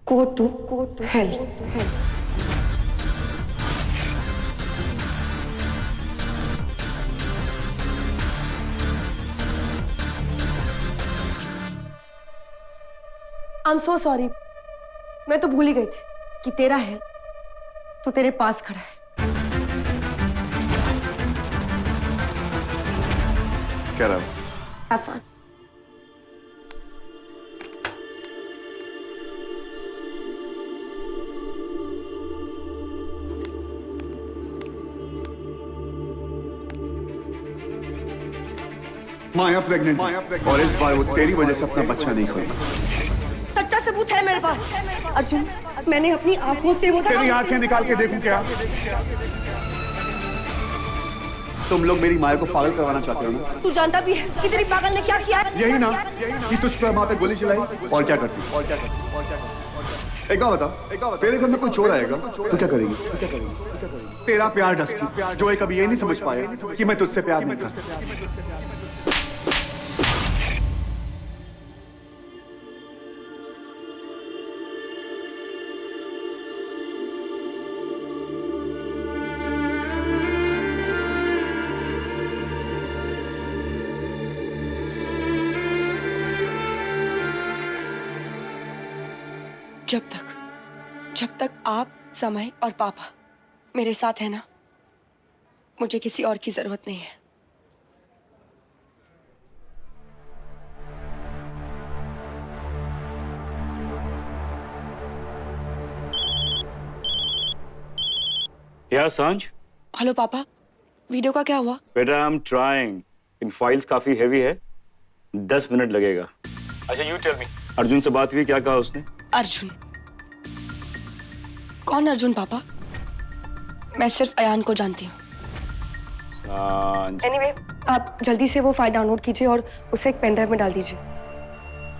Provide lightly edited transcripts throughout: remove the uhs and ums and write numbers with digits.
Go to hell. I'm so sorry. मैं तो भूल ही गई थी कि तेरा है तो तेरे पास खड़ा है। क्या रहा? Have fun. माया प्रेग्नेंट और इस बार वो तेरी वजह से अपना बच्चा नहीं खोएगी। सच्चा सबूत है मेरे पास। अर्जुन, मैंने अपनी आंखों से वो तेरी आंखें निकाल के देखूं क्या? तुम लोग मेरी माया को पागल करवाना चाहते हो ना? तू जानता भी है कि तेरी पागल ने क्या किया है? यही ना कि तुझ पर माँ पे गोली चलाई और क्या करती? एक बात बता, तेरे घर में कोई चोर आएगा तो क्या करेगी? तेरा प्यार डस्की जो एक कभी ये नहीं समझ पाया कि मैं तुझसे प्यार नहीं करता। जब तक आप, समय और पापा मेरे साथ है ना, मुझे किसी और की जरूरत नहीं है। या सांझ। हेलो पापा, वीडियो का क्या हुआ? बेटा I am trying, in files काफी हैवी है, 10 मिनट लगेगा। अच्छा यू टेल मी, अर्जुन से बात हुई, क्या कहा उसने? अर्जुन? कौन अर्जुन पापा? मैं सिर्फ अयान को जानती हूँ। एनीवे, आप जल्दी से वो फाइल डाउनलोड कीजिए और उसे एक पेन ड्राइव में डाल दीजिए।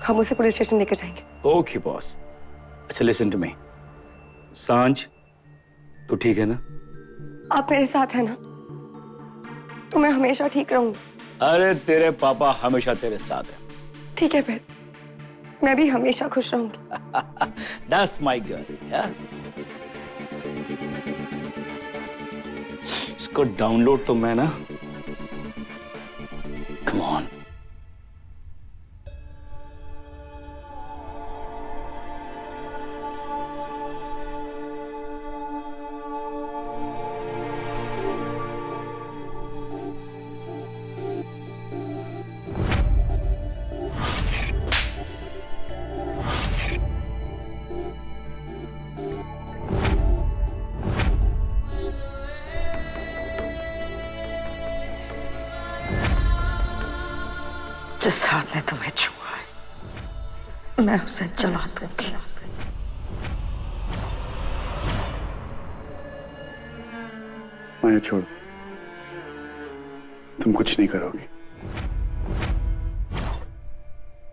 हम उसे पुलिस स्टेशन लेकर जाएंगे। Okay boss. अच्छा लिसन टू मी, सांझ तो ठीक है ना? आप मेरे साथ हैं ना, तो मैं हमेशा ठीक रहूंगी। अरे तेरे पापा हमेशा तेरे साथ है। ठीक है फिर, मैं भी हमेशा खुश रहूंगी। That's my girl, yeah? इसको डाउनलोड तो मैं ना, come on. जिस हाथ ने तुम्हें छुआ है, मैं उसे जला दूंगी। माया छोड़, तुम कुछ नहीं करोगी।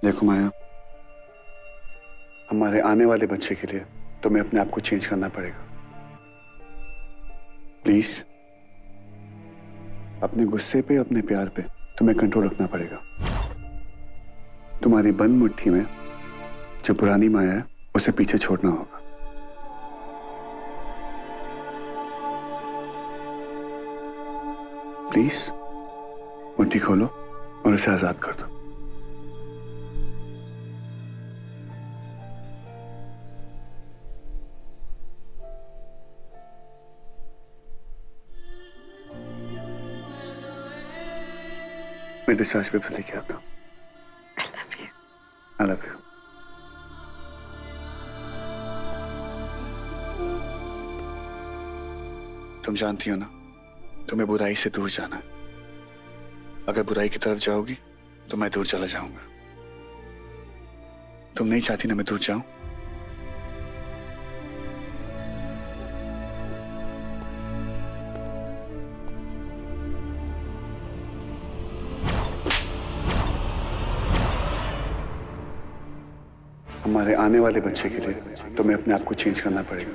देखो माया, हमारे आने वाले बच्चे के लिए तुम्हें अपने आप को चेंज करना पड़ेगा। प्लीज, अपने गुस्से पे, अपने प्यार पे तुम्हें कंट्रोल रखना पड़ेगा। तुम्हारी बंद मुट्ठी में जो पुरानी माया है उसे पीछे छोड़ना होगा। प्लीज मुट्ठी खोलो और उसे आजाद कर दो। मैं डिस्चार्ज पेपर लेके आता हूँ। I love you. तुम जानती हो ना, तुम्हें बुराई से दूर जाना है। अगर बुराई की तरफ जाओगी तो मैं दूर चला जाऊंगा। तुम नहीं चाहती ना मैं दूर जाऊं? हमारे आने वाले बच्चे के लिए तुम्हें अपने आप को चेंज करना पड़ेगा।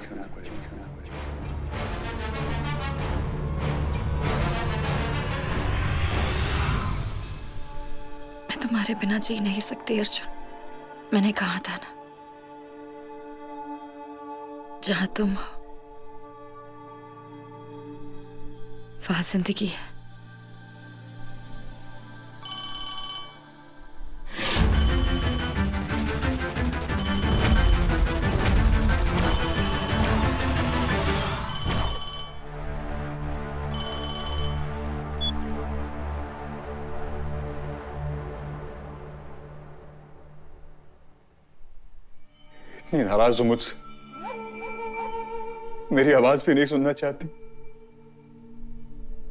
मैं तुम्हारे बिना जी नहीं सकती अर्जुन, मैंने कहा था ना। जहां तुम हो वहां जिंदगी है। इतनी नाराज हो मुझसे, मेरी आवाज भी नहीं सुनना चाहती।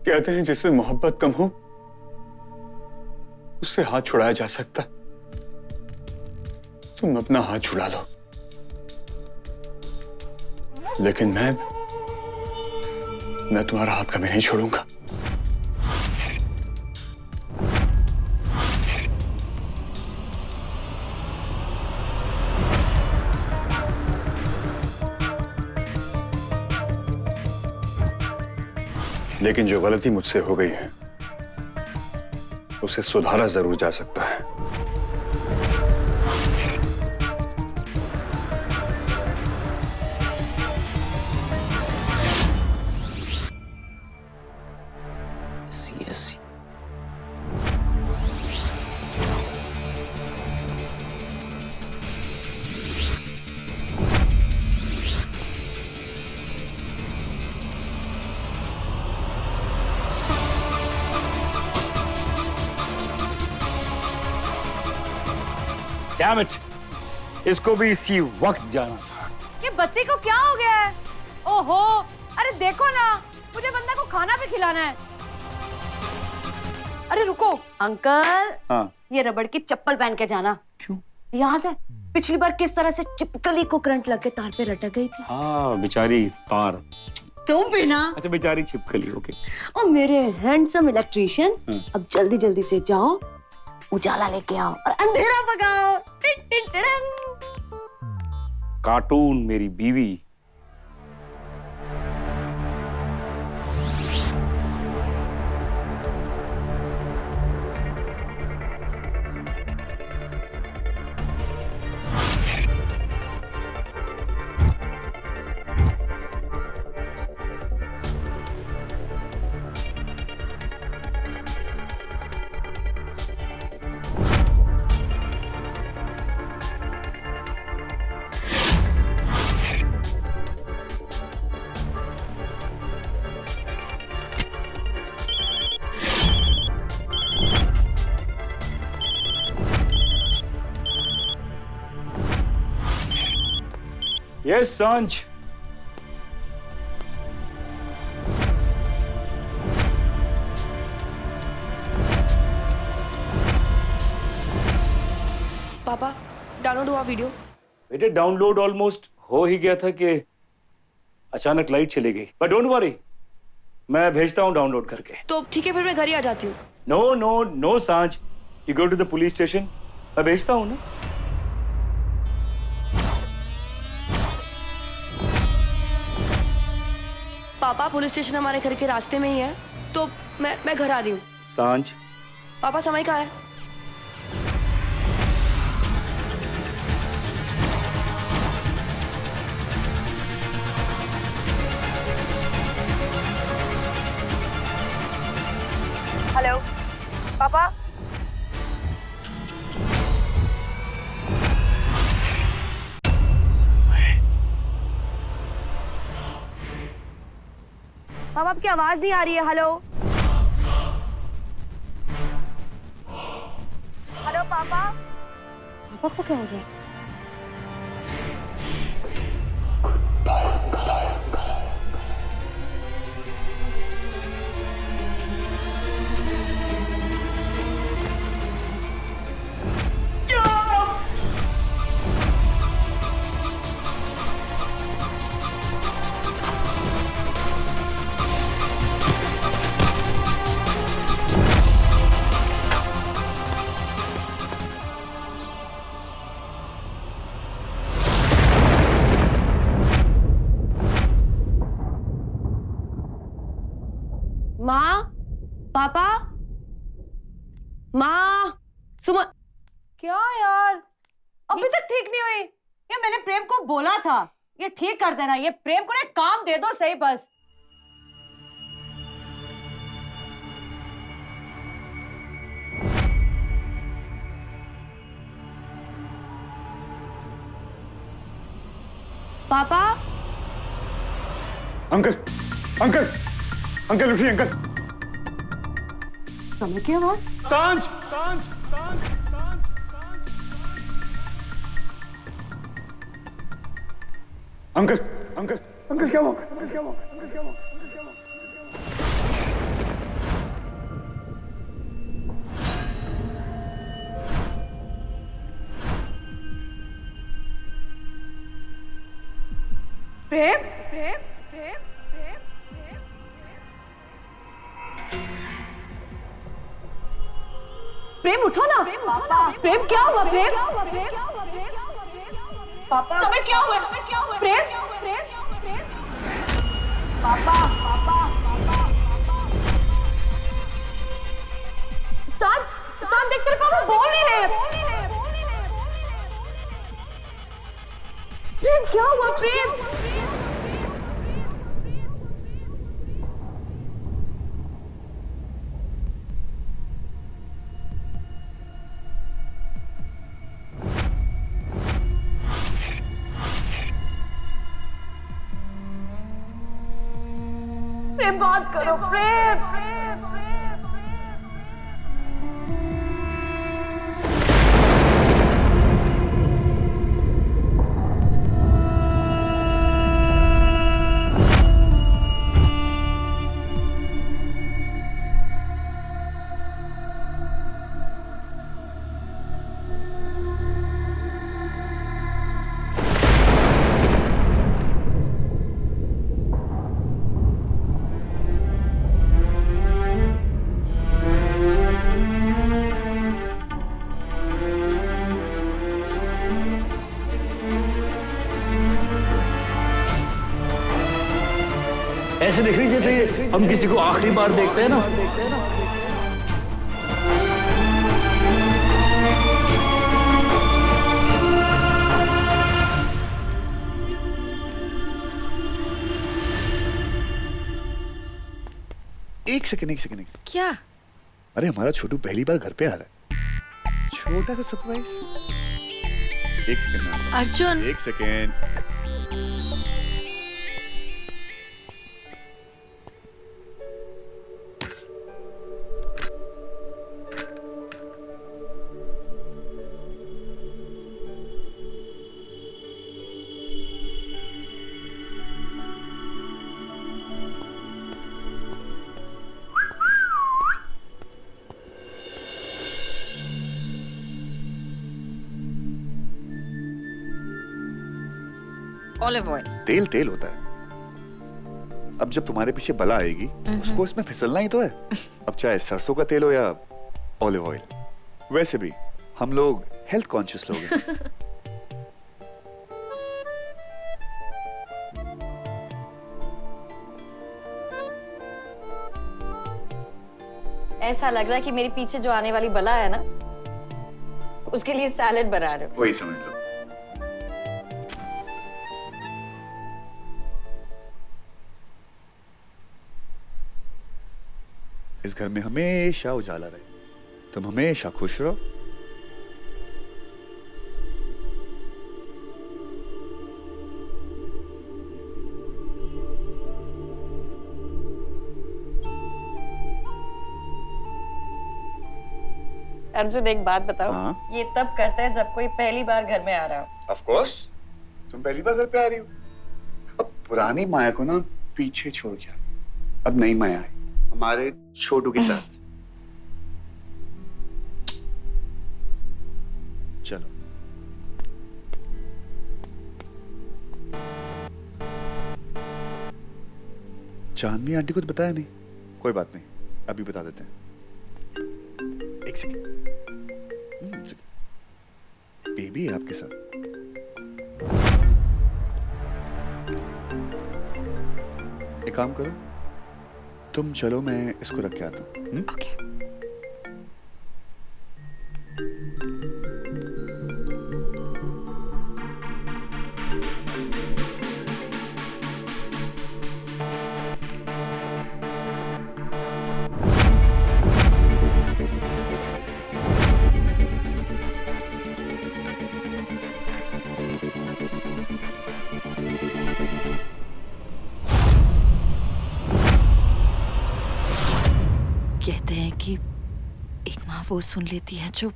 कहते हैं जिससे मोहब्बत कम हो उससे हाथ छुड़ाया जा सकता। तुम अपना हाथ छुड़ा लो, लेकिन मैं तुम्हारा हाथ कभी नहीं छोड़ूंगा। लेकिन जो गलती मुझसे हो गई है उसे सुधारा जरूर जा सकता है। ऐसी Damn it! इसको भी इसी वक्त जाना था। ये बत्ती को क्या हो गया है? ओहो, अरे देखो ना, मुझे बंदा को खाना भी खिलाना है। अरे रुको, अंकल। हाँ। ये रबड़ की चप्पल पहन के जाना। क्यों? याद है पिछली बार किस तरह से चिपकली को करंट लग के तार पे लटक गई थी? हाँ, बेचारी तार। तुम भी ना? अच्छा, बेचारी छिपकली। ओके। और मेरे हैंडसम इलेक्ट्रिशियन, अब जल्दी जल्दी से जाओ, उजाला लेके आओ और अंधेरा भगाओ। Tin tin tin. कार्टून मेरी बीवी। Yes, Sanj. पापा डाउनलोड हुआ वीडियो? बेटे डाउनलोड ऑलमोस्ट हो ही गया था कि अचानक लाइट चली गई। बट डोंट वरी, मैं भेजता हूँ डाउनलोड करके। तो ठीक है, फिर मैं घर ही आ जाती हूँ। No no no Sanjh, you go to the police station. मैं भेजता हूँ ना। पापा पुलिस स्टेशन हमारे घर के रास्ते में ही है, तो मैं घर आ रही हूँ। सांझ। पापा समय कहाँ है? हेलो पापा। पापा आपकी आवाज नहीं आ रही है। हेलो हेलो पापा। पापा को क्या हो गया? माँ, पापा, माँ, सुमन। क्या यार, अभी तक ठीक नहीं हुई? या मैंने प्रेम को बोला था ये ठीक कर देना, ये प्रेम को ना काम दे दो सही बस। पापा अंकल अंकल अंकल उठिए अंकल। समय की आवाज। सांझ सांझ सांझ सांझ अंकल अंकल अंकल क्या हुआ अंकल क्या हुआ अंकल क्या हुआ अंकल क्या हुआ। प्रेम प्रेम प्रेम प्रेम प्रेम प्रेम उठो ना, प्रेम क्या हुआ प्रेम? पापा समय क्या हुआ प्रेम? पापा पापा सान देख तेरे पापा बोल नहीं रहे। प्रेम क्या हुआ प्रेम? प्रेम बात करो प्रेम। ऐसे देख रही जैसे हम किसी को आखिरी बार देखते हैं ना। एक सेकंड। क्या? अरे हमारा छोटू पहली बार घर पे आ रहा है, छोटा सा सरप्राइज। एक सेकंड अर्जुन, एक सेकंड। Olive oil. तेल तेल होता है। अब जब तुम्हारे पीछे बला आएगी उसको इसमें फिसलना ही तो है। अब चाहे सरसों का तेल हो या ऑलिव ऑयल। वैसे भी हम लोग हेल्थ कॉन्शियस लोग हैं। ऐसा लग रहा है कि मेरे पीछे जो आने वाली बला है ना, उसके लिए सैलेड बना रहे हो। वही समझ लो। इस घर में हमेशा उजाला रहे, तुम हमेशा खुश रहो। अर्जुन एक बात बताओ। हाँ? ये तब करते हैं जब कोई पहली बार घर में आ रहा हो। ऑफ कोर्स, तुम पहली बार घर पे आ रही हो। अब पुरानी माया को ना पीछे छोड़ के अब नई माया है हमारे छोटू के साथ। चलो। चांदनी आंटी को तो बताया नहीं, कोई बात नहीं, अभी बता देते हैं। एक सेकेंड। बेबी है आपके साथ। एक काम करो, तुम चलो, मैं इसको रख के आता हूँ। ओके। कि एक माँ वो सुन लेती है जो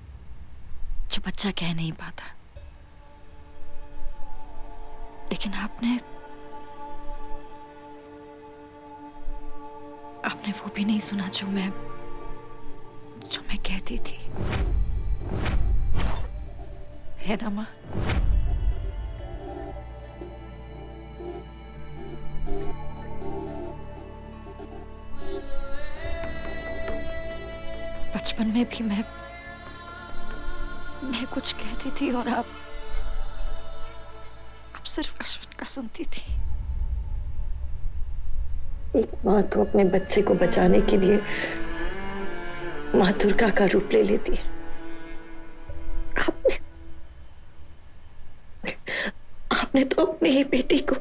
जो बच्चा कह नहीं पाता, लेकिन आपने वो भी नहीं सुना जो मैं कहती थी, है ना माँ? बचपन में भी मैं कुछ कहती थी और आप सिर्फ अश्विन का सुनती थी। एक माँ तो अपने बच्चे को बचाने के लिए माँ दुर्गा का रूप ले लेती है। आपने तो अपने ही बेटी को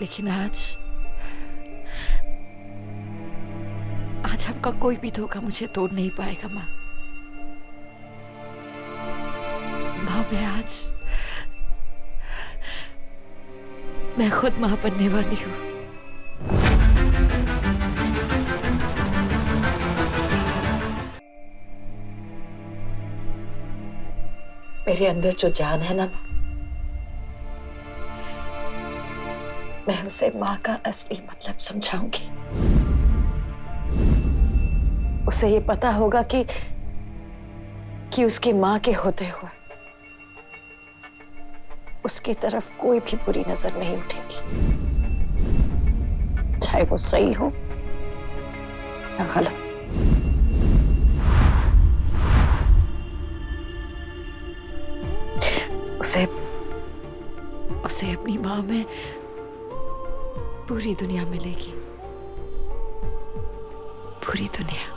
लेकिन आज आपका कोई भी धोखा मुझे तोड़ नहीं पाएगा माँ। मैं खुद माँ बनने वाली हूँ। मेरे अंदर जो जान है ना माँ, मैं उसे माँ का असली मतलब समझाऊंगी। उसे ये पता होगा कि उसकी माँ के होते हुए उसकी तरफ कोई भी बुरी नजर नहीं उठेगी, चाहे वो सही हो या गलत। उसे अपनी माँ में पूरी दुनिया मिलेगी, पूरी दुनिया।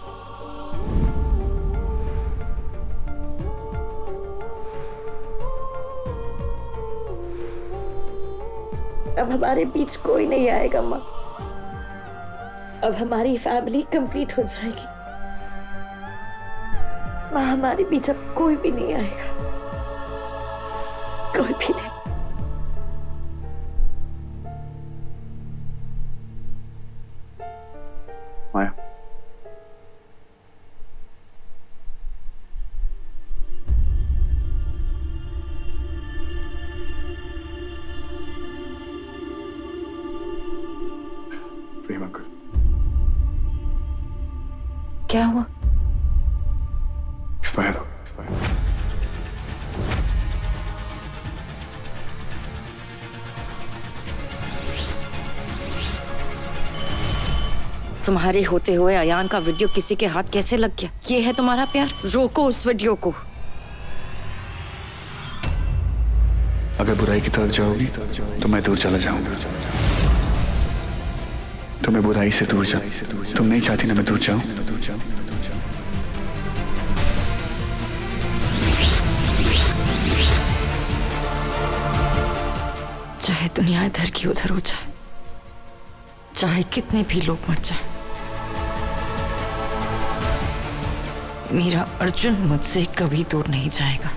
अब हमारे बीच कोई नहीं आएगा माँ। अब हमारी फैमिली कंप्लीट हो जाएगी माँ। हमारे बीच अब कोई भी नहीं आएगा, कोई भी नहीं। माया, प्रेम अंकल। क्या हुआ? एक्सपायर हो। तुम्हारे होते हुए अयान का वीडियो किसी के हाथ कैसे लग गया? ये है तुम्हारा प्यार? रोको उस वीडियो को। अगर बुराई की तरफ जाओगी तो मैं दूर चला जाऊंगा। तो मैं बुराई से दूर जाऊं। तुम नहीं चाहती ना मैं दूर जाऊं? चाहे दुनिया इधर की उधर हो जाए, चाहे कितने भी लोग मर जाए, मेरा अर्जुन मुझसे कभी दूर नहीं जाएगा।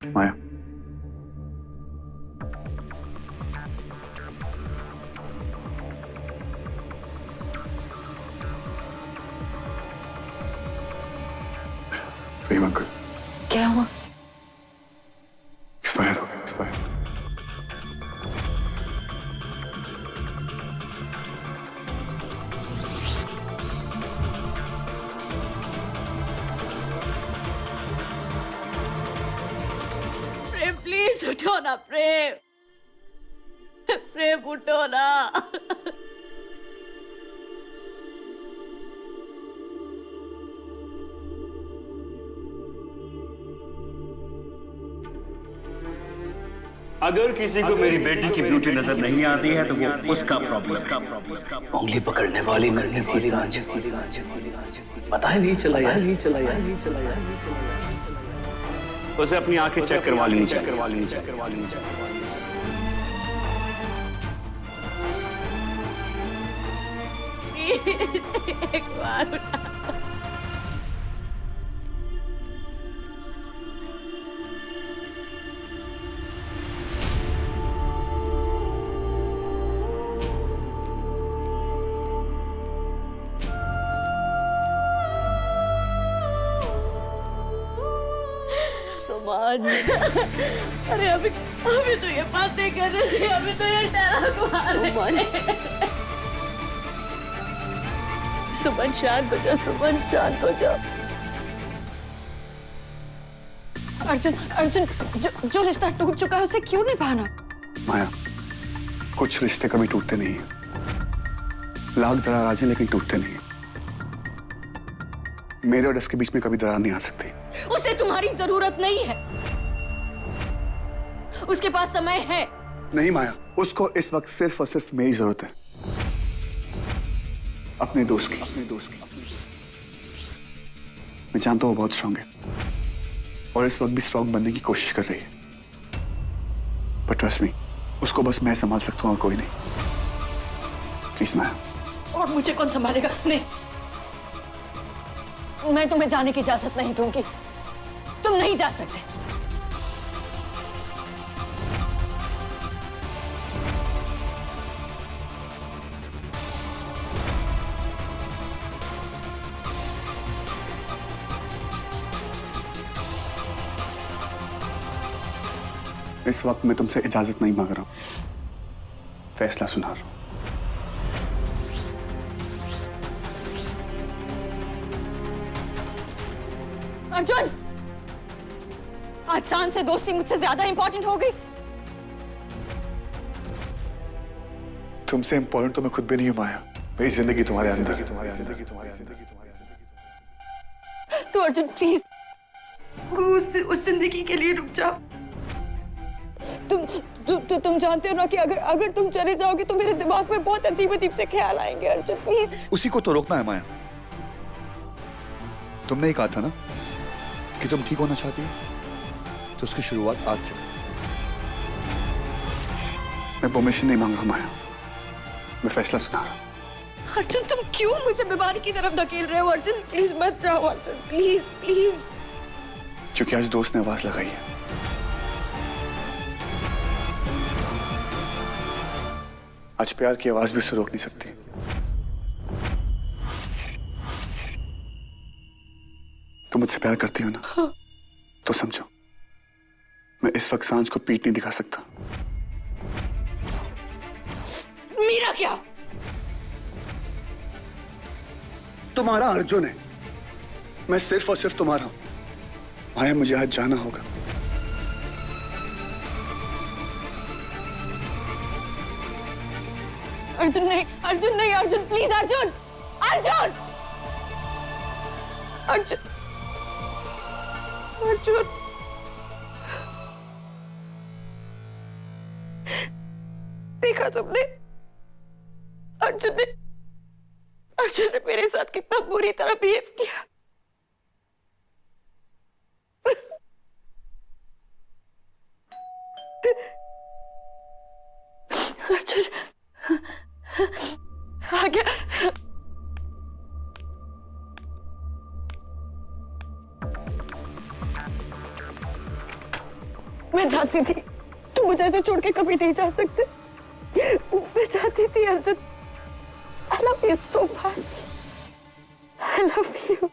माया, प्रेम अंकल। क्या हुआ? एक्सपायर हो गया। प्रेम प्लीज उठो ना। प्रेम प्रेम उठो ना। अगर किसी को मेरी बेटी की ब्यूटी नजर नहीं आती है तो वो उसका प्रॉब्लम। उंगली पकड़ने वाली नन्ही सी सांझ, पता ही नहीं चला यार। उसे अपनी आंखें चेक करवा लेनी चाहिए। एक बार उठा। सुमन, अरे अभी अभी तो ये बातें कर रहे थे, अभी तो ये डायलॉग मार रहे थे। सुमन शांत हो जाओ, सुमन शांत हो जाओ। अर्जुन अर्जुन जो रिश्ता टूट चुका है उसे क्यों निभाना? माया, कुछ रिश्ते कभी टूटते नहीं हैं। लाख दरार आ जाए लेकिन टूटते नहीं हैं। मेरे और इसके बीच में कभी दरार नहीं आ सकती। उसे तुम्हारी जरूरत नहीं है, उसके पास समय है। नहीं माया, उसको इस वक्त सिर्फ और सिर्फ मेरी जरूरत है, अपने दोस्त की। मैं जानता हूँ वो बहुत स्ट्रांग है और इस वक्त भी स्ट्रांग बनने की कोशिश कर रही है, पर ट्रस्ट मी, उसको बस मैं संभाल सकता हूँ और कोई नहीं। प्लीज माया। और मुझे कौन संभालेगा? नहीं, मैं तुम्हें जाने की इजाजत नहीं दूंगी। तुम नहीं जा सकते। इस वक्त मैं तुमसे इजाजत नहीं मांग रहा हूं, फैसला सुना रहा हूं। अर्जुन, आज सांझ से दोस्ती मुझसे ज्यादा इंपॉर्टेंट हो गई। तुमसे इंपॉर्टेंट तो मैं खुद भी नहीं हूं माया। मेरी जिंदगी तुम्हारे अंदर। तो अर्जुन प्लीज उस जिंदगी के लिए रुक जाओ। तुम जानते हो ना कि अगर तुम चले जाओगे तो मेरे दिमाग में बहुत अजीब अजीब से ख्याल आएंगे। अर्जुन प्लीज। उसी को तो रोकना है माया। तुमने ही कहा था ना कि तुम ठीक होना चाहती हो, तो उसकी शुरुआत आज से। मैं परमिशन नहीं मांग रहा माया, मैं फैसला सुना रहा हूं। अर्जुन तुम क्यों मुझे बीमारी की तरफ धकेल रहे हो? अर्जुन प्लीज मत जाओ। Arjun please please. क्योंकि आज दोस्त ने आवाज लगाई है। आज प्यार की आवाज भी उसे रोक नहीं सकती। तुम मुझसे प्यार करती हो ना? तो समझो, मैं इस वक्त सांझ को पीठ नहीं दिखा सकता। मेरा क्या? तुम्हारा अर्जुन है, मैं सिर्फ और सिर्फ तुम्हारा हूं। माया, मुझे आज जाना होगा। अर्जुन नहीं, अर्जुन नहीं, अर्जुन प्लीज। अर्जुन अर्जुन अर्जुन अर्जुन देखा तुमने? अर्जुन ने मेरे साथ कितना बुरी तरह बिहेव किया। अर्जुन आ गया। मैं चाहती थी तुम मुझे ऐसे छोड़ के कभी नहीं जा सकते। मैं चाहती थी Arjun. I love you so much. I love you.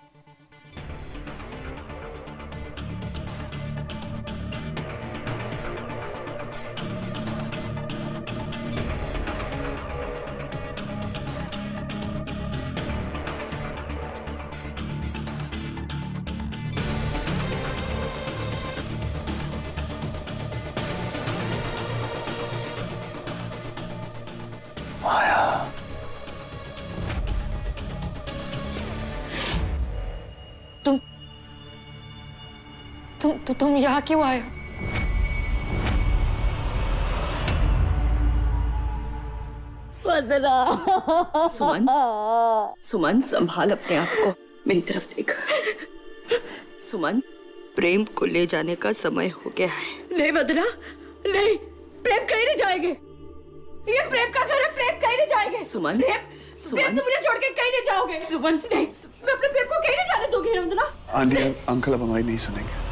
तुम यहाँ क्यों आए हो? सुमन, सुमन संभाल अपने आप को, मेरी तरफ देख। सुमन, प्रेम को ले जाने का समय हो गया है। नहीं वंदना, नहीं, प्रेम कहीं नहीं जाएंगे। ये प्रेम का घर है, प्रेम कहीं नहीं जाएंगे। सुमन, प्रेम तुम मुझे छोड़ के कहीं नहीं जाओगे। सुमन, नहीं, मैं अपने प्रेम को कहीं नहीं जाने दूंगी। वंदना, आंटी, अंकल अब हमारी नहीं सुनेंगे।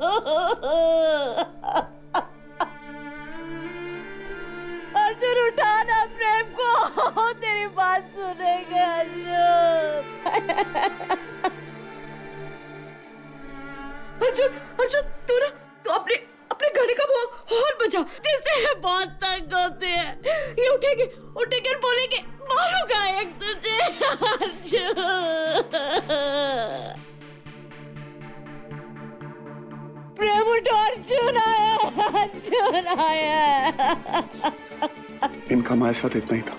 अर्जुन उठाना प्रेम को, तेरी बात सुनेंगे अर्जुन। अर्जुन तू अपने अपने गाने का वो हॉर्न बजा, जिससे बहुत तंग होते हैं। ये उठेंगे और बोलेंगे मारूंगा एक तुझे। अर्जुन प्रेम उठो, अर्जुन आया, अर्जुन आया। इनका हमारे साथ इतना ही था।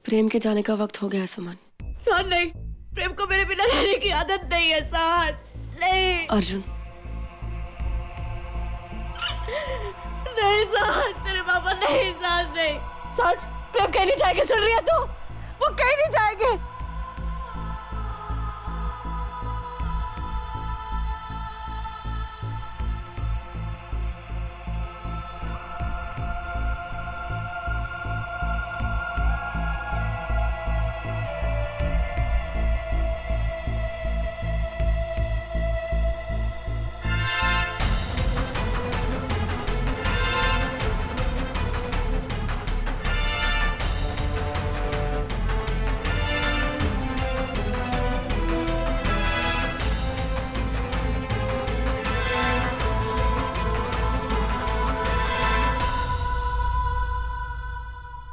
प्रेम के जाने का वक्त हो गया है सुमन। साथ नहीं, प्रेम को मेरे बिना रहने की आदत नहीं है। साथ नहीं, अर्जुन नहीं साथ, तेरे पापा नहीं, साथ नहीं। साथ प्रेम कहीं नहीं जाएंगे, सुन रही है तू? वो कहीं नहीं जाएंगे।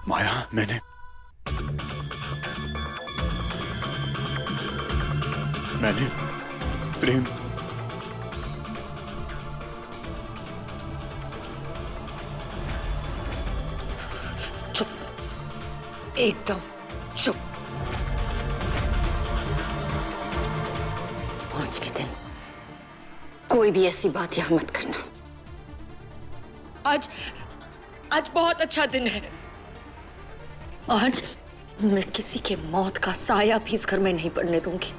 माया, मैंने प्रेम चुप, एकदम चुप। आज के दिन कोई भी ऐसी बात यहाँ मत करना। आज बहुत अच्छा दिन है। आज मैं किसी के मौत का साया भी इस घर में नहीं पड़ने दूंगी।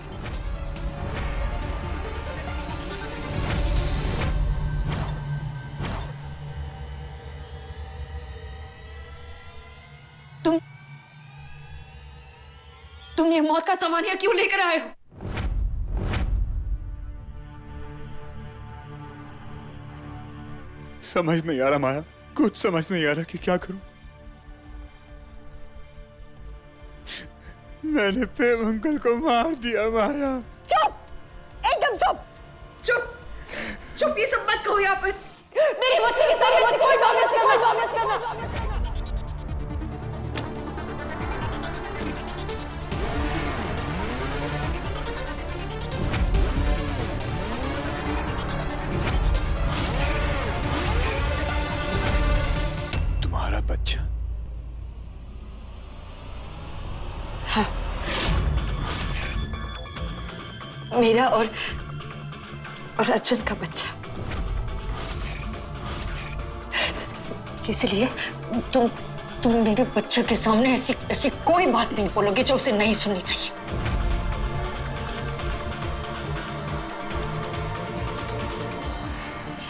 तुम ये मौत का सामान यहाँ क्यों लेकर आए हो? समझ नहीं आ रहा माया, कुछ समझ नहीं आ रहा कि क्या करूं। मैंने प्रेम अंकल को मार दिया माया। चुप, एकदम चुप, चुप, चुप। ये सब मत कहो यहाँ पर। मेरे बच्चे के सामने से कोई सामने से तुम्हारा बच्चा? हाँ, मेरा और अर्जुन का बच्चा। इसलिए तुम मेरे बच्चे के सामने ऐसी कोई बात नहीं बोलोगे जो उसे नहीं सुननी चाहिए।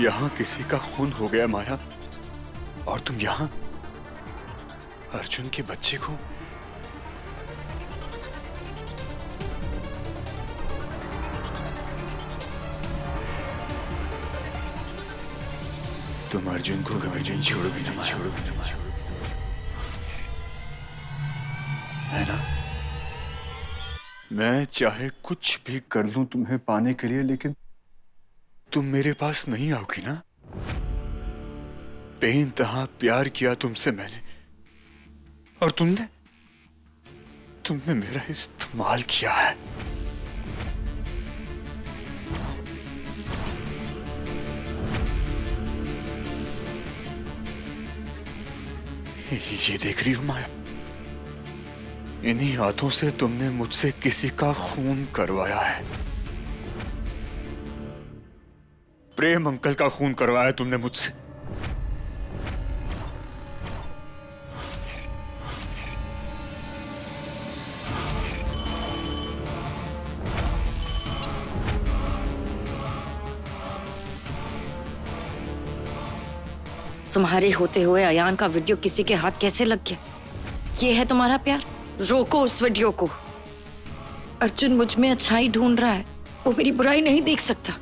यहाँ किसी का खून हो गया माया, और तुम यहाँ अर्जुन के बच्चे को। तुम अर्जुन को कभी नहीं छोड़ोगे, नहीं छोड़ोगे, नहीं छोड़ोगे, है ना? मैं चाहे कुछ भी कर लूं तुम्हें पाने के लिए, लेकिन तुम मेरे पास नहीं आओगी ना? बेइंतहा प्यार किया तुमसे मैंने, और तुमने मेरा इस्तेमाल किया है। ये देख रही हो माया, इन्हीं हाथों से तुमने मुझसे किसी का खून करवाया है। प्रेम अंकल का खून करवाया तुमने मुझसे। तुम्हारे होते हुए अयान का वीडियो किसी के हाथ कैसे लग गया? ये है तुम्हारा प्यार? रोको उस वीडियो को। अर्जुन मुझ में अच्छाई ढूंढ रहा है, वो मेरी बुराई नहीं देख सकता।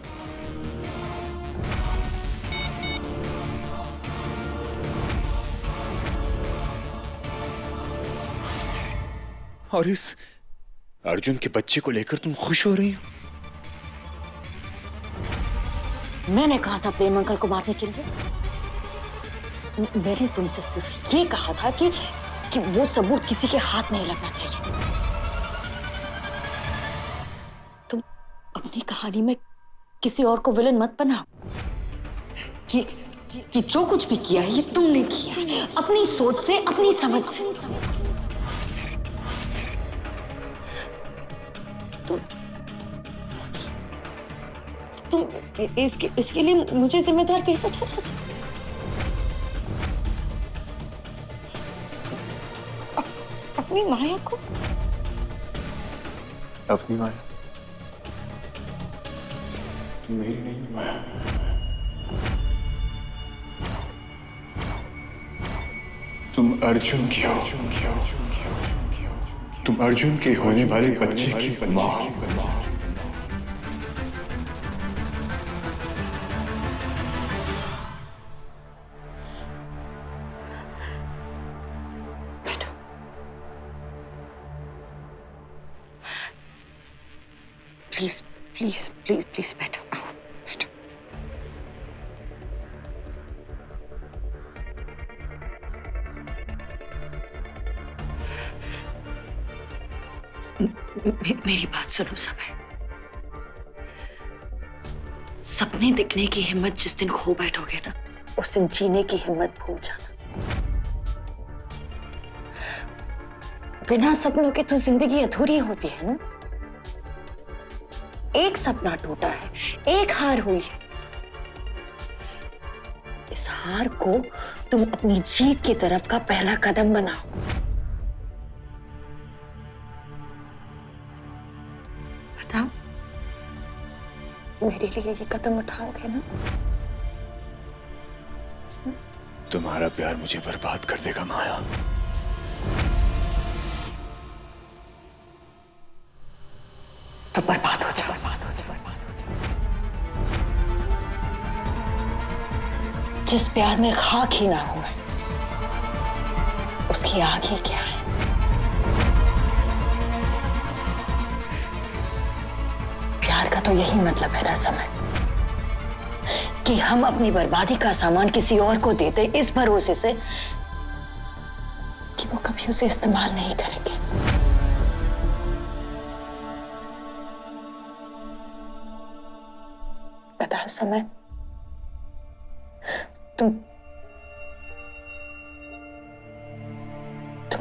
और इस अर्जुन के बच्चे को लेकर तुम खुश हो रही हो? मैंने कहा था प्रेम अंकल को मारने के लिए? मैंने तुमसे सिर्फ ये कहा था कि वो सबूत किसी के हाथ नहीं लगना चाहिए। तुम अपनी कहानी में किसी और को विलन मत बनाओ। कि जो कुछ भी किया है ये तुमने किया है, अपनी सोच से, अपनी समझ से। तुम इसके लिए मुझे जिम्मेदार कैसे ठहरा सकते? अपनी माया को? अपनी माया? तुम मेरी नहीं माया। तुम अर्जुन की हो। तुम अर्जुन के होने वाले बच्चे की मां। प्लीज प्लीज प्लीज प्लीज बैठो, आओ बैठो। मेरी बात सुनो समय। सपने दिखने की हिम्मत जिस दिन खो बैठोगे ना, उस दिन जीने की हिम्मत भूल जाना। बिना सपनों के तो जिंदगी अधूरी होती है ना। एक सपना टूटा है, एक हार हुई है। इस हार को तुम अपनी जीत की तरफ का पहला कदम बनाओ। बताओ, मेरे लिए ये कदम उठाओगे ना? तुम्हारा प्यार मुझे बर्बाद कर देगा माया। तो बर्बाद हो जाओ, बर्बाद हो जाओ। जिस प्यार में खाक ही ना हो, उसकी आग ही क्या है? प्यार का तो यही मतलब है ना समय, कि हम अपनी बर्बादी का सामान किसी और को देते इस भरोसे से कि वो कभी उसे इस्तेमाल नहीं करेंगे। बताओ समय, तुम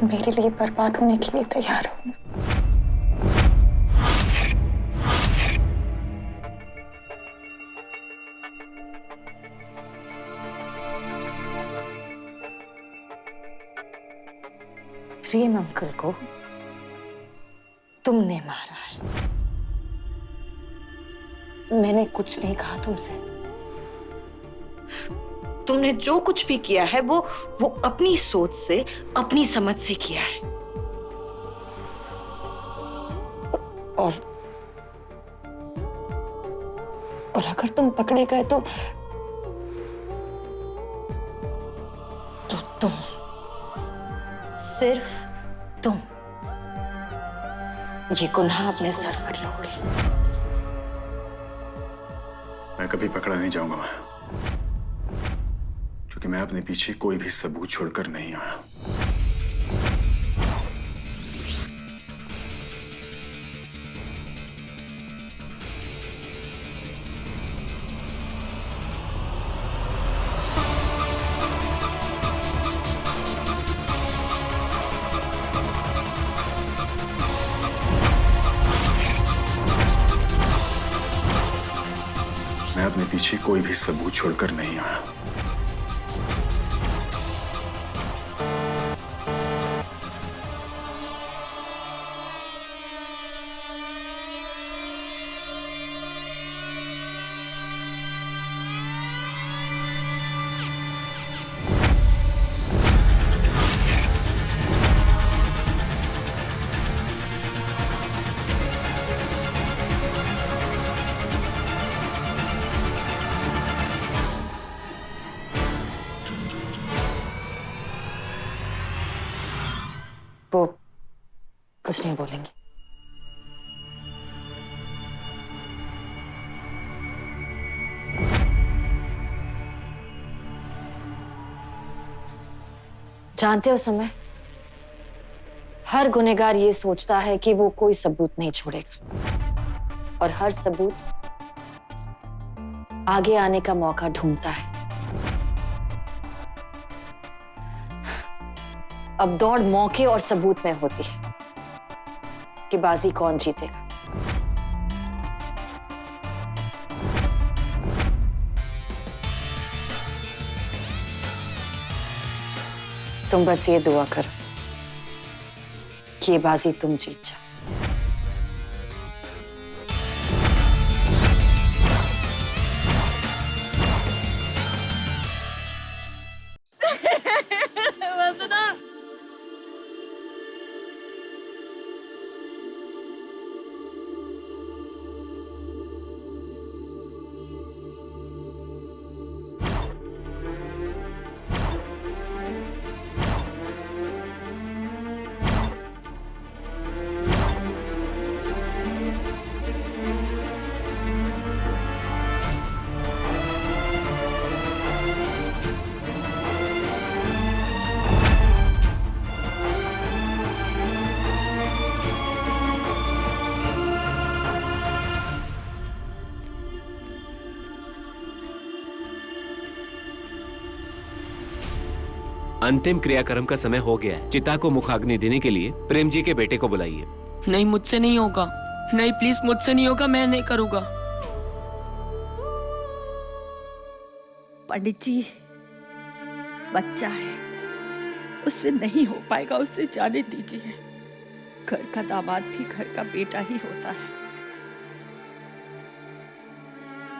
मेरे लिए बर्बाद होने के लिए तैयार हो? प्रेम अंकल को तुमने मारा है। मैंने कुछ नहीं कहा तुमसे। तुमने जो कुछ भी किया है वो अपनी सोच से, अपनी समझ से किया है। और अगर तुम पकड़े गए तो तुम, सिर्फ तुम, ये गुनाह अपने सर पर लोगे। मैं कभी पकड़ा नहीं जाऊंगा माया, क्योंकि मैं अपने पीछे कोई भी सबूत छोड़कर नहीं आया। मैं अपने पीछे कोई भी सबूत छोड़कर नहीं आया। वो कुछ नहीं बोलेंगी। जानते हो समय, हर गुनहगार ये सोचता है कि वो कोई सबूत नहीं छोड़ेगा और हर सबूत आगे आने का मौका ढूंढता है। अब दौड़ मौके और सबूत में होती है कि बाजी कौन जीतेगा। तुम बस ये दुआ करो कि ये बाजी तुम जीत जाओ। वसना, अंतिम क्रियाक्रम का समय हो गया है। चिता को मुखाग्नि देने के लिए प्रेम जी के बेटे को बुलाइए। नहीं, मुझसे नहीं होगा। नहीं, प्लीज मुझसे नहीं होगा, मैं नहीं करूंगा। पंडित जी, बच्चा है, उससे नहीं हो पाएगा, उससे जाने दीजिए। घर का दामाद भी घर का बेटा ही होता है,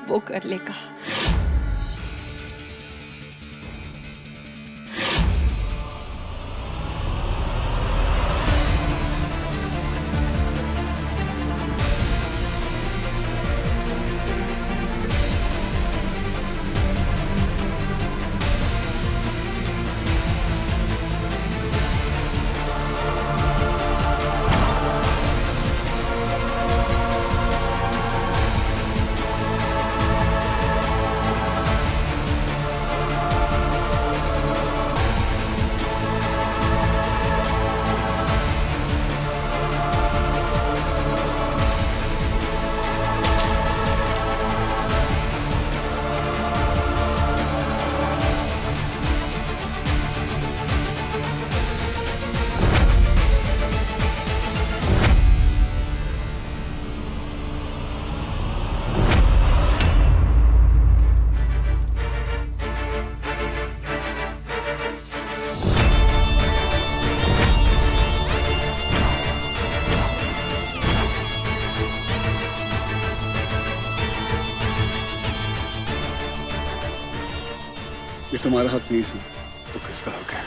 वो कर लेगा। ये तुम्हारा हक नहीं, सुन तो किसका हक है?